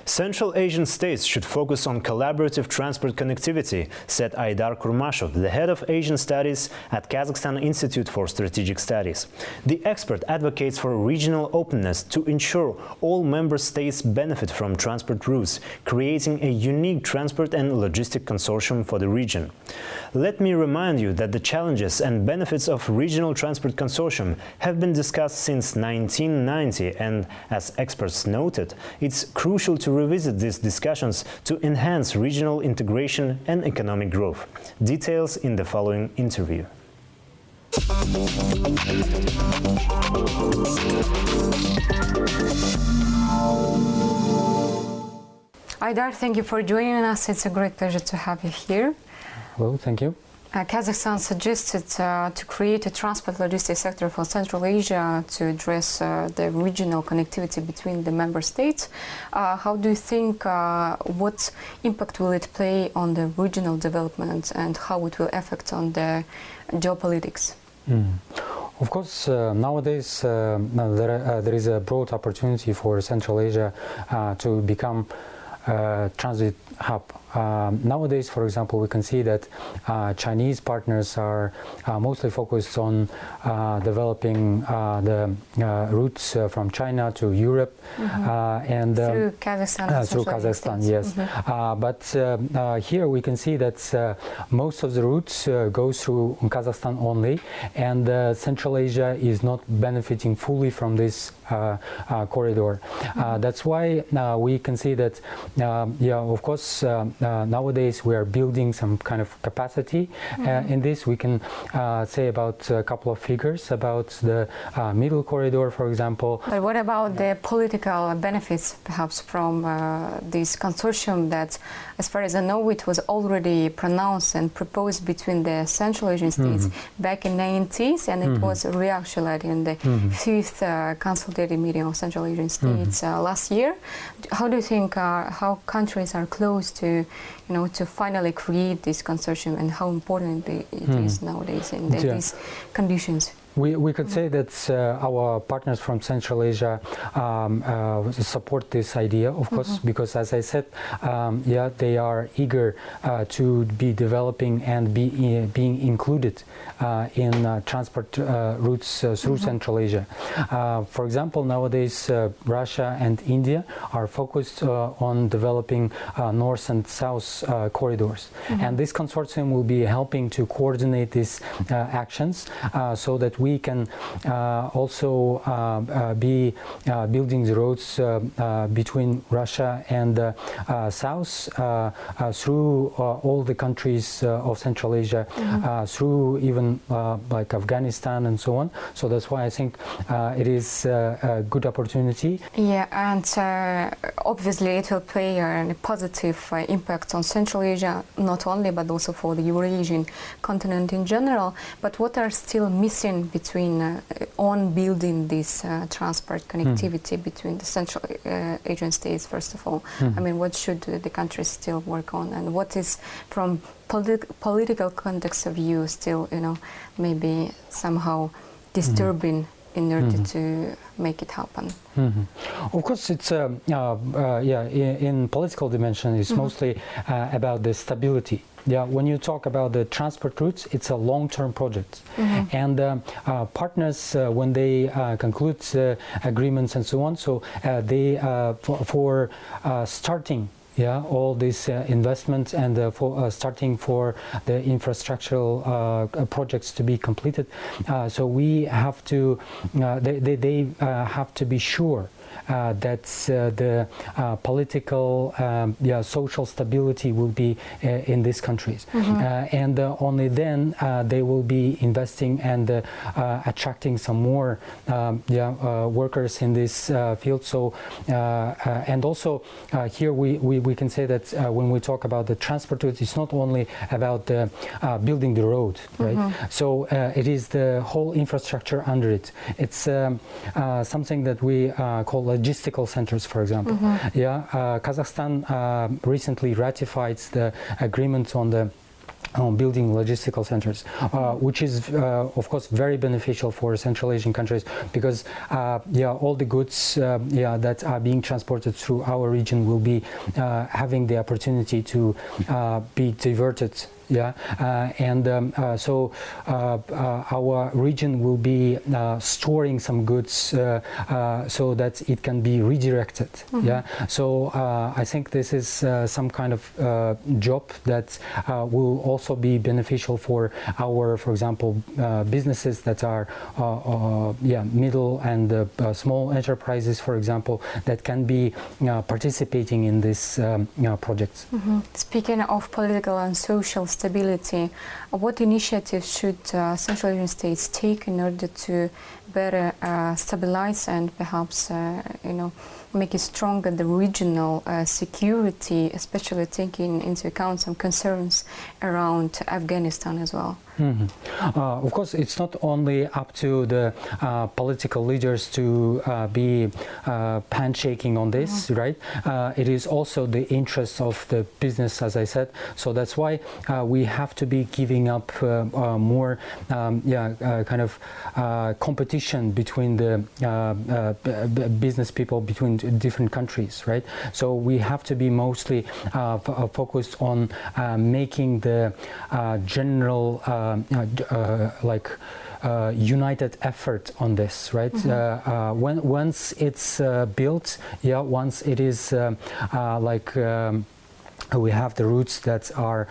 Central Asian states should focus on collaborative transport connectivity, said Aydar Kurmashov, the head of Asian Studies at Kazakhstan Institute for Strategic Studies. The expert advocates for regional openness to ensure all member states benefit from transport routes, creating a unique transport and logistic consortium for the region. Let me remind you that the challenges and benefits of regional transport consortium have been discussed since 1990, and as experts noted, it's crucial to revisit these discussions to enhance regional integration and economic growth. Details in the following interview. Aydar, thank you for joining us. It's a great pleasure to have you here. Hello, thank you. Kazakhstan suggested to create a transport logistics sector for Central Asia to address the regional connectivity between the member states. How do you think, what impact will it play on the regional development and how it will affect on the geopolitics? Of course, nowadays there is a broad opportunity for Central Asia to become a transit hub. Nowadays, for example, we can see that Chinese partners are mostly focused on developing the routes from China to Europe and through Kazakhstan. Through Kazakhstan, yes. But here we can see that most of the routes go through Kazakhstan only, and Central Asia is not benefiting fully from this corridor. That's why we can see that, of course, nowadays we are building some kind of capacity in this. We can say about a couple of figures about the middle corridor, for example. But what about the political benefits, perhaps, from this consortium that, as far as I know, it was already pronounced and proposed between the Central Asian states back in the 90s, and it was reactualized in the fifth consultative meeting of Central Asian states last year. How do you think how countries are close to, to finally create this consortium, and how important it is nowadays in these conditions? We could say that our partners from Central Asia support this idea, of course, because, as I said, they are eager to be developing and being included in transport routes through Central Asia. For example, nowadays Russia and India are focused on developing north and south corridors, and this consortium will be helping to coordinate these actions so that we can also be building the roads between Russia and South through all the countries of Central Asia, through even like Afghanistan and so on. So that's why I think it is a good opportunity. Yeah, and obviously it will play a positive impact on Central Asia, not only, but also for the Eurasian continent in general. But what are still missing between on building this transport connectivity between the Central Asian states, first of all? I mean, what should the countries still work on, and what is, from political context of view, still, maybe somehow disturbing in order to make it happen? Of course, it's in political dimension, it's mostly about the stability. Yeah, when you talk about the transport routes, it's a long-term project, and partners, when they conclude agreements and so on, so they for starting all these investments and for starting for the infrastructural projects to be completed. So we have to, they have to be sure that the political, social stability will be in these countries, and only then they will be investing and attracting some more workers in this field. So and also here we can say that when we talk about the transport route, it's not only about building the road, right? So it is the whole infrastructure under it. It's something that we call logistical centers, for example. Kazakhstan recently ratified the agreement on the building logistical centers, which is of course very beneficial for Central Asian countries, because all the goods that are being transported through our region will be having the opportunity to be diverted. So our region will be storing some goods so that it can be redirected. So I think this is some kind of job that will also be beneficial for our, for example, businesses that are middle and small enterprises, for example, that can be participating in this projects. Speaking of political and social stability, what initiatives should Central Asian states take in order to better stabilize and perhaps make it stronger the regional security, especially taking into account some concerns around Afghanistan as well? Of course, it's not only up to the political leaders to be handshaking on this, right? It is also the interest of the business, as I said. So that's why we have to be giving up more kind of competition between the business people between different countries, right? So we have to be mostly focused on making the general united effort on this, right? Once it's built, once it is we have the routes that are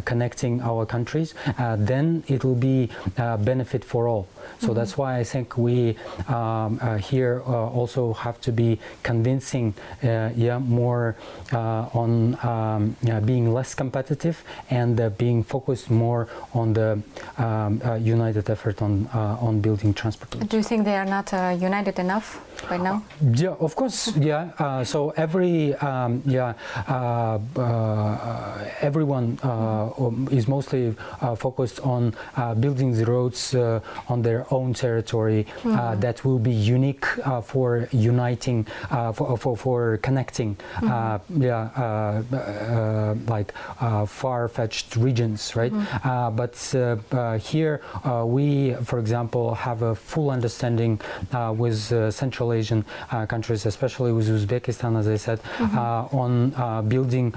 connecting our countries, then it will be benefit for all. So that's why I think we here also have to be convincing more on being less competitive and being focused more on the united effort on building transport. Do you think they are not united enough by now? Yeah, of course. So everyone is mostly focused on building the roads on their own territory that will be unique for uniting, for connecting far-fetched regions, right? But here we, for example, have a full understanding with Central Asian countries, especially with Uzbekistan, as I said, on building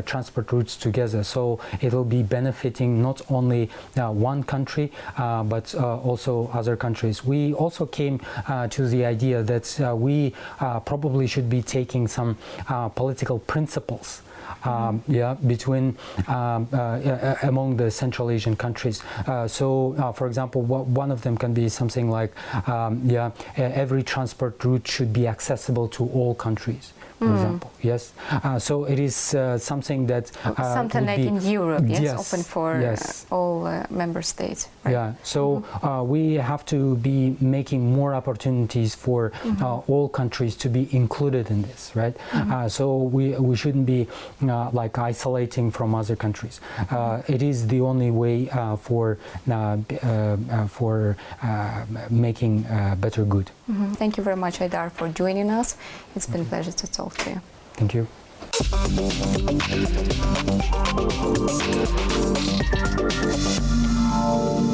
transport routes together. So it will be benefiting not only one country but also other countries. We also came to the idea that we probably should be taking some political principles between among the Central Asian countries. For example, one of them can be something like every transport route should be accessible to all countries, for example. Yes. So it is something that something like in Europe, open for all member states. Right? Yeah. So we have to be making more opportunities for all countries to be included in this, right? So we shouldn't be isolating from other countries. It is the only way for making better good. Thank you very much, Aidar, for joining us. It's been a pleasure to talk to you. Thank you.